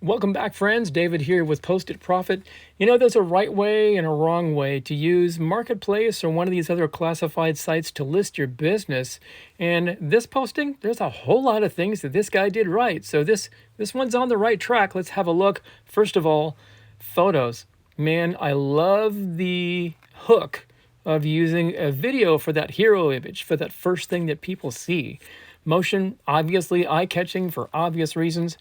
Welcome back, friends. David here with Post It Profit. You know, there's a right way and a wrong way to use Marketplace or one of these other classified sites to list your business. And this posting, there's a whole lot of things that this guy did right. So this one's on the right track. Let's have a look. First of all, photos. Man, I love the hook of using a video for that hero image, for that first thing that people see. Motion, obviously eye-catching for obvious reasons.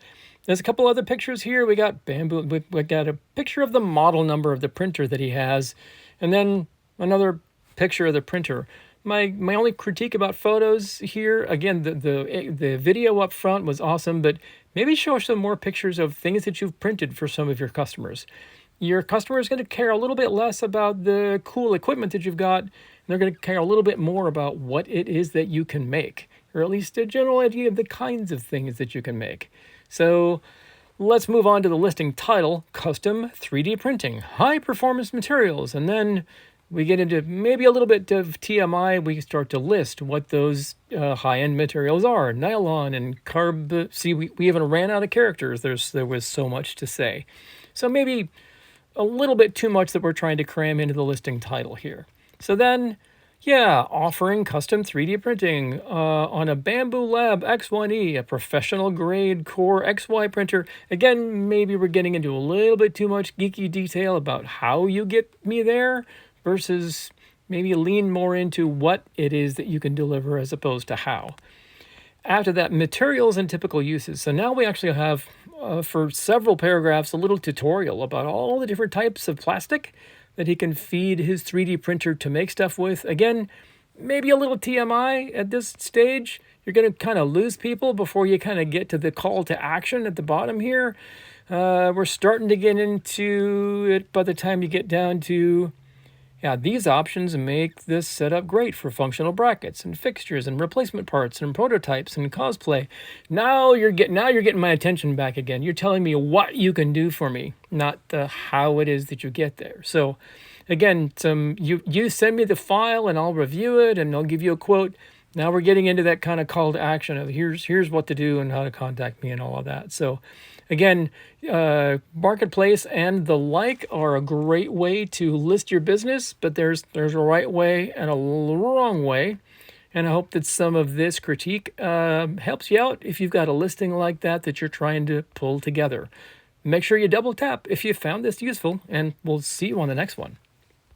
There's a couple other pictures here. We got bamboo. We got a picture of the model number of the printer that he has, and then another picture of the printer. My only critique about photos here, again, the video up front was awesome, but maybe show some more pictures of things that you've printed for some of your customers. Your customer is going to care a little bit less about the cool equipment that you've got, and they're going to care a little bit more about what it is that you can make, or at least a general idea of the kinds of things that you can make. So let's move on to the listing title, Custom 3D Printing, High Performance Materials. And then we get into maybe a little bit of TMI. We start to list what those high-end materials are, nylon and carb. See, we even ran out of characters. There was so much to say. So maybe a little bit too much that we're trying to cram into the listing title here. So then, yeah, offering custom 3D printing on a Bambu Lab X1E, a professional grade Core XY printer. Again, maybe we're getting into a little bit too much geeky detail about how you get me there versus maybe lean more into what it is that you can deliver as opposed to how. After that, materials and typical uses. So now we actually have, for several paragraphs, a little tutorial about all the different types of plastic that he can feed his 3D printer to make stuff with. Again, maybe a little TMI at this stage. You're going to kind of lose people before you kind of get to the call to action at the bottom here. We're starting to get into it by the time you get down to, yeah, these options make this setup great for functional brackets and fixtures and replacement parts and prototypes and cosplay. Now you're getting my attention back again. You're telling me what you can do for me, not the how it is that you get there. So again, you send me the file and I'll review it and I'll give you a quote. Now we're getting into that kind of call to action of here's what to do and how to contact me and all of that. So again, Marketplace and the like are a great way to list your business, but there's a right way and a wrong way. And I hope that some of this critique helps you out if you've got a listing like that you're trying to pull together. Make sure you double tap if you found this useful, and we'll see you on the next one.